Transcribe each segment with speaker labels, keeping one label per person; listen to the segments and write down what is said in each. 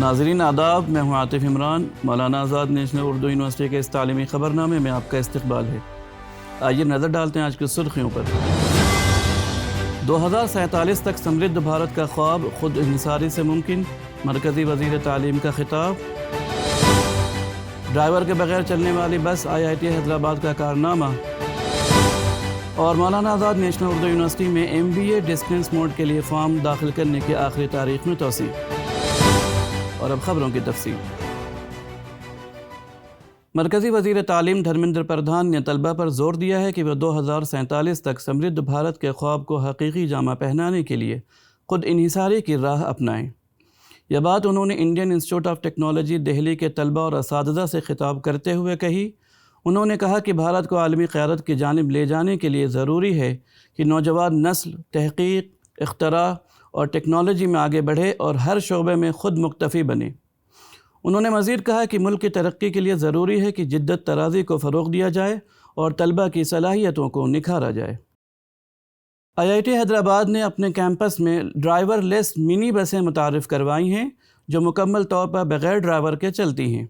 Speaker 1: ناظرین آداب، میں ہوں عاطف عمران۔ مولانا آزاد نیشنل اردو یونیورسٹی کے اس تعلیمی خبرنامے میں آپ کا استقبال ہے۔ آئیے نظر ڈالتے ہیں آج کی سرخیوں پر۔ 2047 تک سمردھ بھارت کا خواب خود انحصاری سے ممکن، مرکزی وزیر تعلیم کا خطاب۔ ڈرائیور کے بغیر چلنے والی بس IIT حیدرآباد کا کارنامہ، اور مولانا آزاد نیشنل اردو یونیورسٹی میں MBA ڈسٹنس موڈ کے لیے فارم داخل کرنے کی آخری تاریخ میں توسیع۔ اور اب خبروں کی تفصیل۔ مرکزی وزیر تعلیم دھرمیندر پردھان نے طلبہ پر زور دیا ہے کہ وہ 2047 تک سمردھ بھارت کے خواب کو حقیقی جامہ پہنانے کے لیے خود انحصاری کی راہ اپنائیں۔ یہ بات انہوں نے Indian institute of technology Delhi کے طلبہ اور اساتذہ سے خطاب کرتے ہوئے کہی۔ انہوں نے کہا کہ بھارت کو عالمی قیادت کی جانب لے جانے کے لیے ضروری ہے کہ نوجوان نسل تحقیق، اختراع اور ٹیکنالوجی میں آگے بڑھے اور ہر شعبے میں خود مکتفی بنے۔ انہوں نے مزید کہا کہ ملک کی ترقی کے لیے ضروری ہے کہ جدت طرازی کو فروغ دیا جائے اور طلبہ کی صلاحیتوں کو نکھارا جائے۔ IIT حیدرآباد نے اپنے کیمپس میں ڈرائیور لیس منی بسیں متعارف کروائی ہیں جو مکمل طور پر بغیر ڈرائیور کے چلتی ہیں۔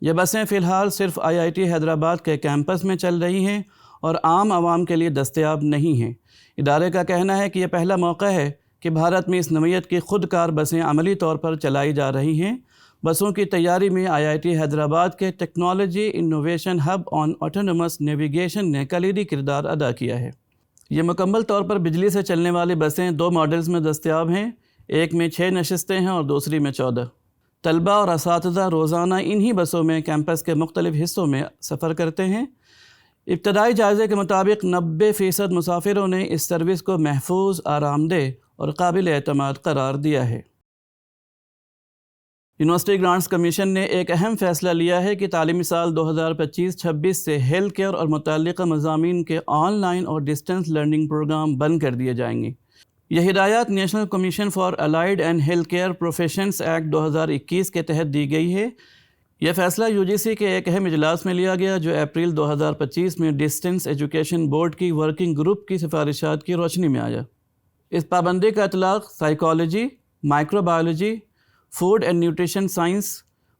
Speaker 1: یہ بسیں فی الحال صرف IIT حیدرآباد کے کیمپس میں چل رہی ہیں اور عام عوام کے لیے دستیاب نہیں ہیں۔ ادارے کا کہنا ہے کہ یہ پہلا موقع ہے کہ بھارت میں اس نوعیت کی خود کار بسیں عملی طور پر چلائی جا رہی ہیں۔ بسوں کی تیاری میں IIT حیدرآباد کے ٹیکنالوجی انوویشن ہب آن آٹونومس نیویگیشن نے کلیدی کردار ادا کیا ہے۔ یہ مکمل طور پر بجلی سے چلنے والی بسیں 2 ماڈلز میں دستیاب ہیں، ایک میں 6 نشستیں ہیں اور دوسری میں 14۔ طلبہ اور اساتذہ روزانہ انہی بسوں میں کیمپس کے مختلف حصوں میں سفر کرتے ہیں۔ ابتدائی جائزے کے مطابق 90% مسافروں نے اس سروس کو محفوظ، آرام دہ اور قابل اعتماد قرار دیا ہے۔ یونیورسٹی گرانٹس کمیشن نے ایک اہم فیصلہ لیا ہے کہ تعلیمی سال 2025-26 سے ہیلتھ کیئر اور متعلقہ مضامین کے آن لائن اور ڈسٹنس لرننگ پروگرام بند کر دیے جائیں گے۔ یہ ہدایات national commission for allied and health care professions act 2021 کے تحت دی گئی ہے۔ یہ فیصلہ UGC کے ایک اہم اجلاس میں لیا گیا جو اپریل 2025 میں ڈسٹنس ایجوکیشن بورڈ کی ورکنگ گروپ کی سفارشات کی روشنی میں آیا۔ اس پابندی کا اطلاق psychology, micro biology, food and nutrition science,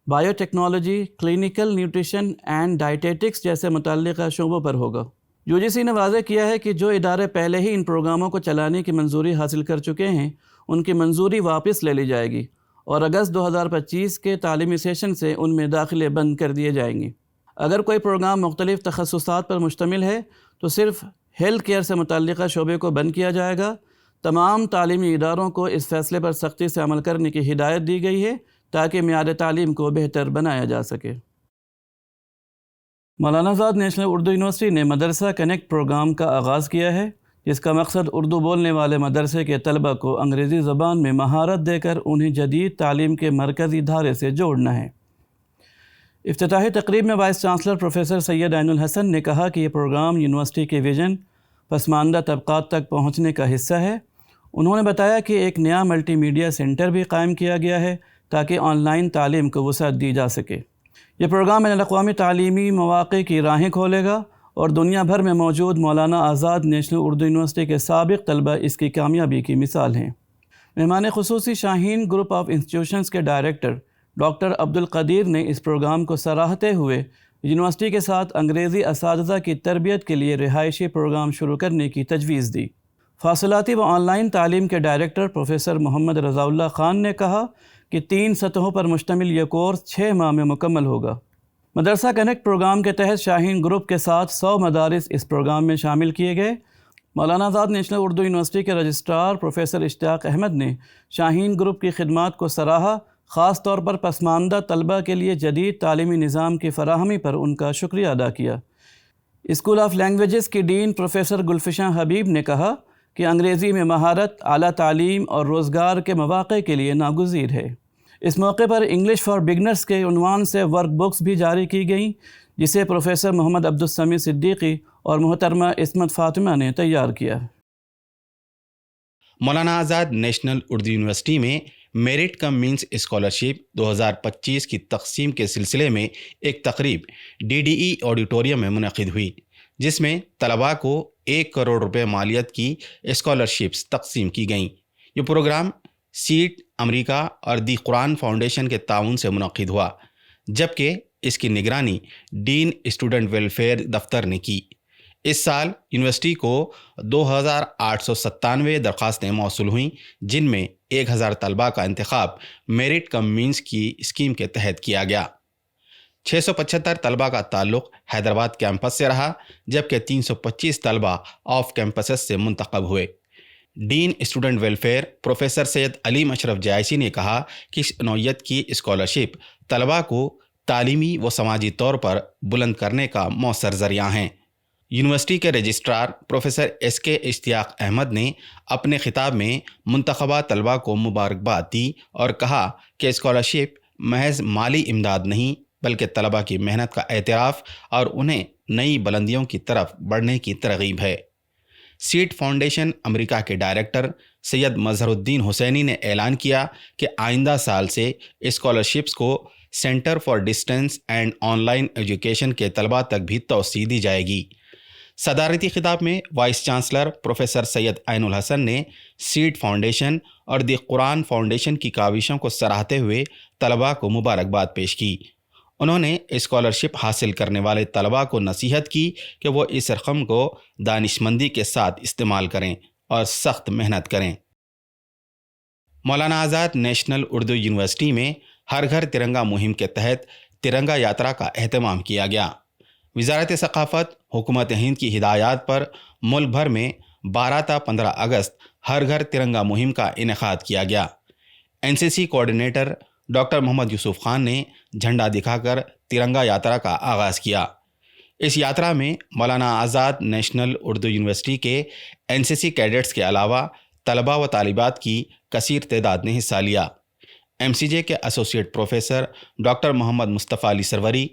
Speaker 1: bio technology, clinical nutrition and dietetics جیسے متعلقہ شعبوں پر ہوگا۔ UGC نے واضح کیا ہے کہ جو ادارے پہلے ہی ان پروگراموں کو چلانے کی منظوری حاصل کر چکے ہیں ان کی منظوری واپس لے لی جائے گی اور اگست 2025 کے تعلیمی سیشن سے ان میں داخلے بند کر دیے جائیں گے۔ اگر کوئی پروگرام مختلف تخصصات پر مشتمل ہے تو صرف ہیلتھ کیئر سے متعلقہ شعبے کو بند کیا جائے گا۔ تمام تعلیمی اداروں کو اس فیصلے پر سختی سے عمل کرنے کی ہدایت دی گئی ہے تاکہ معیار تعلیم کو بہتر بنایا جا سکے۔ مولانا آزاد نیشنل اردو یونیورسٹی نے مدرسہ کنیکٹ پروگرام کا آغاز کیا ہے جس کا مقصد اردو بولنے والے مدرسے کے طلبہ کو انگریزی زبان میں مہارت دے کر انہیں جدید تعلیم کے مرکزی دھارے سے جوڑنا ہے۔ افتتاحی تقریب میں وائس چانسلر پروفیسر سید عین الحسن نے کہا کہ یہ پروگرام یونیورسٹی کے ویژن پسماندہ طبقات تک پہنچنے کا حصہ ہے۔ انہوں نے بتایا کہ ایک نیا ملٹی میڈیا سینٹر بھی قائم کیا گیا ہے تاکہ آن لائن تعلیم کو وسعت دی جا سکے۔ یہ پروگرام بین الاقوامی تعلیمی مواقع کی راہیں کھولے گا اور دنیا بھر میں موجود مولانا آزاد نیشنل اردو یونیورسٹی کے سابق طلبہ اس کی کامیابی کی مثال ہیں۔ مہمان خصوصی شاہین گروپ آف انسٹیٹیوشنز کے ڈائریکٹر ڈاکٹر عبدالقدیر نے اس پروگرام کو سراہتے ہوئے یونیورسٹی کے ساتھ انگریزی اساتذہ کی تربیت کے لیے رہائشی پروگرام شروع کرنے کی تجویز دی۔ فاصلاتی و آن لائن تعلیم کے ڈائریکٹر پروفیسر محمد رضا اللہ خان نے کہا کہ 3 سطحوں پر مشتمل یہ کورس 6 ماہ میں مکمل ہوگا۔ مدرسہ کنیکٹ پروگرام کے تحت شاہین گروپ کے ساتھ 100 مدارس اس پروگرام میں شامل کیے گئے۔ مولانا آزاد نیشنل اردو یونیورسٹی کے رجسٹرار پروفیسر اشتیاق احمد نے شاہین گروپ کی خدمات کو سراہا، خاص طور پر پسماندہ طلبہ کے لیے جدید تعلیمی نظام کی فراہمی پر ان کا شکریہ ادا کیا۔ اسکول آف لینگویجز کی ڈین پروفیسر گلفشاں حبیب نے کہا کہ انگریزی میں مہارت اعلیٰ تعلیم اور روزگار کے مواقع کے لیے ناگزیر ہے۔ اس موقع پر انگلش فار بگنرز کے عنوان سے ورک بکس بھی جاری کی گئیں جسے پروفیسر محمد عبدالسمیع صدیقی اور محترمہ عصمت فاطمہ نے تیار کیا۔
Speaker 2: مولانا آزاد نیشنل اردو یونیورسٹی میں میرٹ کم مینس اسکالرشپ 2025 کی تقسیم کے سلسلے میں ایک تقریب DDE آڈیٹوریم میں منعقد ہوئی جس میں طلباء کو 1 کروڑ روپے مالیت کی اسکالرشپس تقسیم کی گئیں۔ یہ پروگرام سیٹ امریکہ اور دی قرآن فاؤنڈیشن کے تعاون سے منعقد ہوا، جبکہ اس کی نگرانی ڈین اسٹوڈنٹ ویلفیئر دفتر نے کی۔ اس سال یونیورسٹی کو 2897 درخواستیں موصول ہوئیں، جن میں 1000 طلباء کا انتخاب میرٹ کم مینس کی اسکیم کے تحت کیا گیا۔ 675 طلباء کا تعلق حیدرآباد کیمپس سے رہا، جبکہ 325 طلباء آف کیمپسز سے منتخب ہوئے۔ ڈین اسٹوڈنٹ ویلفیئر پروفیسر سید علیم اشرف جائسی نے کہا کہ اس نوعیت کی اسکالرشپ طلباء کو تعلیمی و سماجی طور پر بلند کرنے کا مؤثر ذریعہ ہیں۔ یونیورسٹی کے رجسٹرار پروفیسر ایس کے اشتیاق احمد نے اپنے خطاب میں منتخبہ طلباء کو مبارکباد دی اور کہا کہ اسکالرشپ محض مالی امداد نہیں بلکہ طلباء کی محنت کا اعتراف اور انہیں نئی بلندیوں کی طرف بڑھنے کی ترغیب ہے۔ سیڈ فاؤنڈیشن امریکہ کے ڈائریکٹر سید مظہر الدین حسینی نے اعلان کیا کہ آئندہ سال سے اسکالرشپس کو centre for distance and on line education کے طلباء تک بھی توسیع دی جائے گی۔ صدارتی خطاب میں وائس چانسلر پروفیسر سید عین الحسن نے سیڈ فاؤنڈیشن اور دی قرآن فاؤنڈیشن کی کاوشوں کو سراہتے ہوئے طلباء کو مبارکباد پیش کی۔ انہوں نے اسکالرشپ حاصل کرنے والے طلباء کو نصیحت کی کہ وہ اس رقم کو دانشمندی کے ساتھ استعمال کریں اور سخت محنت کریں۔ مولانا آزاد نیشنل اردو یونیورسٹی میں ہر گھر ترنگا مہم کے تحت ترنگا یاترا کا اہتمام کیا گیا۔ وزارت ثقافت حکومت ہند کی ہدایات پر ملک بھر میں 12 تا 15 اگست ہر گھر ترنگا مہم کا انعقاد کیا گیا۔ NCC کوآرڈینیٹر ڈاکٹر محمد یوسف خان نے جھنڈا دکھا کر ترنگا یاترا کا آغاز کیا۔ اس یاترا میں مولانا آزاد نیشنل اردو یونیورسٹی کے NCC کیڈٹس کے علاوہ طلباء و طالبات کی کثیر تعداد نے حصہ لیا۔ MCJ کے associate professor doctor Muhammad Mustafa Ali Sarwari,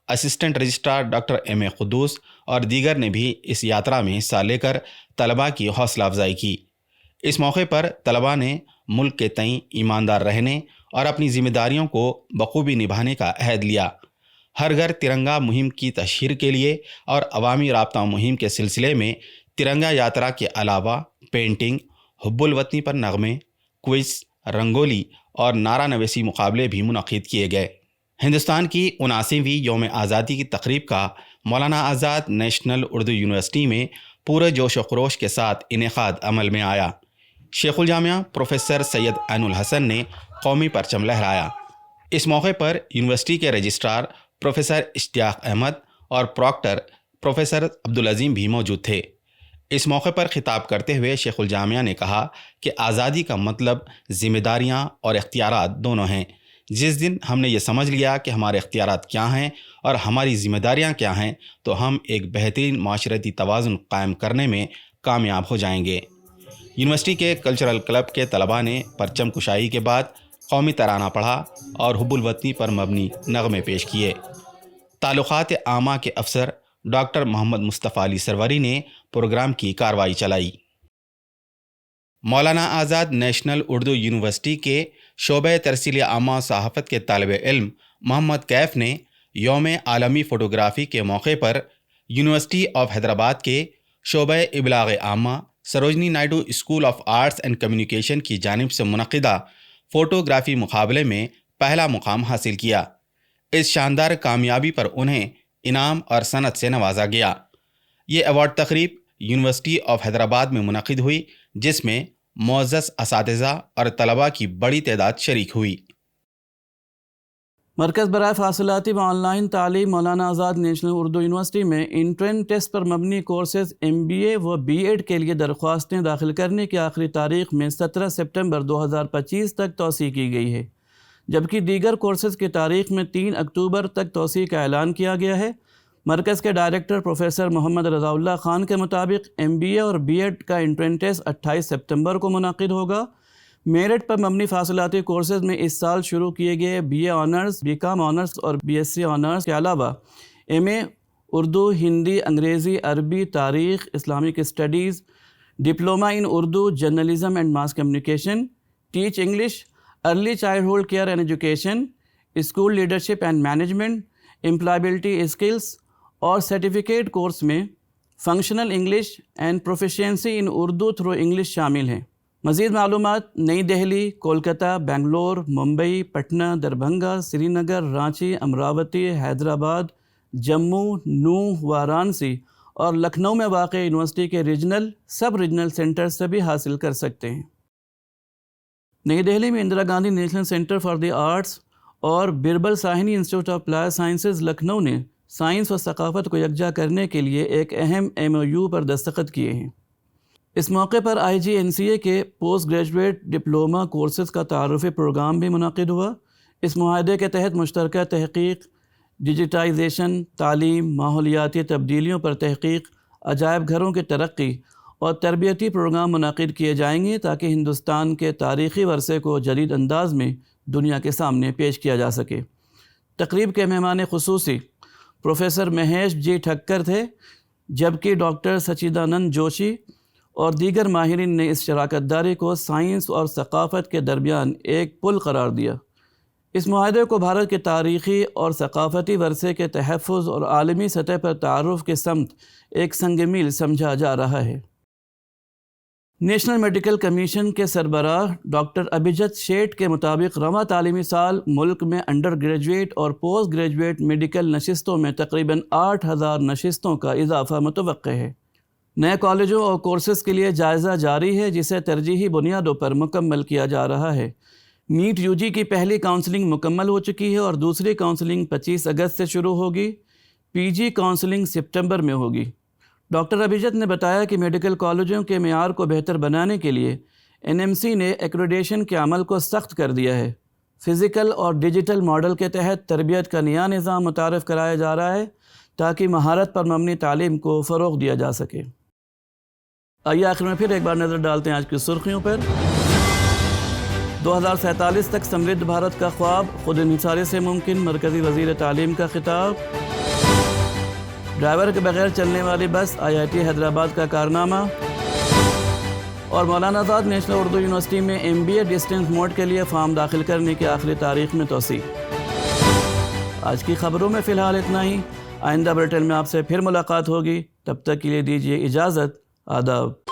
Speaker 2: assistant registrar doctor M A Quddus اور دیگر نے بھی اس یاترا میں حصہ لے کر طلباء کی حوصلہ افزائی کی۔ اس موقع پر طلباء نے ملک کے تئیں ایماندار رہنے اور اپنی ذمہ داریوں کو بخوبی نبھانے کا عہد لیا۔ ہر گھر ترنگا مہم کی تشہیر کے لیے اور عوامی رابطہ مہم کے سلسلے میں ترنگا یاترا کے علاوہ پینٹنگ، حب الوطنی پر نغمے، کوئز، رنگولی اور نعرہ نویسی مقابلے بھی منعقد کیے گئے۔ ہندوستان کی 79ویں یوم آزادی کی تقریب کا مولانا آزاد نیشنل اردو یونیورسٹی میں پورے جوش و خروش کے ساتھ انعقاد عمل میں آیا۔ شیخ الجامعہ پروفیسر سید عین الحسن نے قومی پرچم لہرایا۔ اس موقع پر یونیورسٹی کے رجسٹرار پروفیسر اشتیاق احمد اور پراکٹر پروفیسر عبدالعظیم بھی موجود تھے۔ اس موقع پر خطاب کرتے ہوئے شیخ الجامعہ نے کہا کہ آزادی کا مطلب ذمہ داریاں اور اختیارات دونوں ہیں۔ جس دن ہم نے یہ سمجھ لیا کہ ہمارے اختیارات کیا ہیں اور ہماری ذمہ داریاں کیا ہیں تو ہم ایک بہترین معاشرتی توازن قائم کرنے میں کامیاب ہو جائیں گے۔ یونیورسٹی کے کلچرل کلب کے طلباء نے پرچم کشائی کے بعد قومی ترانہ پڑھا اور حب الوطنی پر مبنی نغمے پیش کیے۔ تعلقات عامہ کے افسر ڈاکٹر محمد مصطفیٰ علی سروری نے پروگرام کی کارروائی چلائی۔ مولانا آزاد نیشنل اردو یونیورسٹی کے شعبہ ترسیل عامہ و صحافت کے طالب علم محمد کیف نے یوم عالمی فوٹوگرافی کے موقع پر یونیورسٹی آف حیدرآباد کے شعبہ ابلاغ عامہ Sarojini Naidu school of arts and communication کی جانب سے منعقدہ فوٹوگرافی مقابلے میں پہلا مقام حاصل کیا۔ اس شاندار کامیابی پر انہیں انعام اور سند سے نوازا گیا۔ یہ ایوارڈ تقریب یونیورسٹی آف حیدرآباد میں منعقد ہوئی، جس میں معزز اساتذہ اور طلباء کی بڑی تعداد شریک ہوئی۔
Speaker 1: مرکز برائے فاصلاتی و آن لائن تعلیم مولانا آزاد نیشنل اردو یونیورسٹی میں انٹرنس ٹیسٹ پر مبنی کورسز MBA و B.Ed کے لیے درخواستیں داخل کرنے کی آخری تاریخ میں 17 سپٹمبر 2025 تک توسیع کی گئی ہے، جبکہ دیگر کورسز کی تاریخ میں 3 اکتوبر تک توسیع کا اعلان کیا گیا ہے۔ مرکز کے ڈائریکٹر پروفیسر محمد رضا اللہ خان کے مطابق MBA اور B.Ed کا انٹرنس ٹیسٹ 28 سپتمبر کو منعقد ہوگا۔ میرٹ پر مبنی فاصلاتی کورسز میں اس سال شروع کیے گئے BA آنرز، BCom آنرز اور BSc آنرز کے علاوہ MA اردو، ہندی، انگریزی، عربی، تاریخ، Islamic studies, diploma in Urdu, journalism and mass communication, teach English, early childhood care and education, school leadership and management, employability skills اور سرٹیفکیٹ کورس میں functional English and proficiency in Urdu through English شامل ہیں۔ مزید معلومات نئی دہلی، کولکتہ، بنگلور، ممبئی، پٹنہ، دربھنگا، سری نگر، رانچی، امراوتی، حیدرآباد، جموں، نوح، وارانسی اور لکھنؤ میں واقع یونیورسٹی کے ریجنل، سب ریجنل سینٹر سے بھی حاصل کر سکتے ہیں۔ نئی دہلی میں Indira Gandhi national centre for the arts اور Birbal Sahni institute of applied sciences Lucknow نے سائنس و ثقافت کو یکجا کرنے کے لیے ایک اہم MOU پر دستخط کیے ہیں۔ اس موقع پر IGNCA کے پوسٹ گریجویٹ ڈپلومہ کورسز کا تعارفی پروگرام بھی منعقد ہوا۔ اس معاہدے کے تحت مشترکہ تحقیق، ڈیجیٹائزیشن، تعلیم، ماحولیاتی تبدیلیوں پر تحقیق، عجائب گھروں کی ترقی اور تربیتی پروگرام منعقد کیے جائیں گے تاکہ ہندوستان کے تاریخی ورثے کو جدید انداز میں دنیا کے سامنے پیش کیا جا سکے۔ تقریب کے مہمان خصوصی پروفیسر مہیش جی ٹھکر تھے، جبکہ ڈاکٹر سچیدانند جوشی اور دیگر ماہرین نے اس شراکت داری کو سائنس اور ثقافت کے درمیان ایک پل قرار دیا۔ اس معاہدے کو بھارت کے تاریخی اور ثقافتی ورثے کے تحفظ اور عالمی سطح پر تعارف کے سمت ایک سنگ میل سمجھا جا رہا ہے۔ نیشنل میڈیکل کمیشن کے سربراہ ڈاکٹر ابھیجت شیٹھ کے مطابق رواں تعلیمی سال ملک میں انڈر گریجویٹ اور پوسٹ گریجویٹ میڈیکل نشستوں میں تقریباً 8,000 نشستوں کا اضافہ متوقع ہے۔ نئے کالجوں اور کورسز کے لیے جائزہ جاری ہے، جسے ترجیحی بنیادوں پر مکمل کیا جا رہا ہے۔ نیٹ UG کی پہلی کاؤنسلنگ مکمل ہو چکی ہے اور دوسری کاؤنسلنگ 25 اگست سے شروع ہوگی۔ PG کاؤنسلنگ سپتمبر میں ہوگی۔ ڈاکٹر ابھیجت نے بتایا کہ میڈیکل کالجوں کے معیار کو بہتر بنانے کے لیے NMC نے ایکریڈیشن کے عمل کو سخت کر دیا ہے۔ فزیکل اور ڈیجیٹل ماڈل کے تحت تربیت کا نیا نظام متعارف کرایا جا رہا ہے تاکہ مہارت پر مبنی تعلیم کو فروغ دیا جا سکے۔ آئیے آخر میں پھر ایک بار نظر ڈالتے ہیں آج کی سرخیوں پر۔ 2047 تک سمردھ بھارت کا خواب، خود انحصاری سے ممکن، مرکزی وزیر تعلیم کا خطاب۔ ڈرائیور کے بغیر چلنے والی بس، IIT حیدرآباد کا کارنامہ۔ اور مولانا آزاد نیشنل اردو یونیورسٹی میں MBA ڈسٹینس موڈ کے لیے فارم داخل کرنے کی آخری تاریخ میں توسیع۔ آج کی خبروں میں فی الحال اتنا ہی۔ آئندہ بلیٹن میں آپ سے پھر ملاقات ہوگی، تب تک کے لیے دیجیے اجازت۔ آداب۔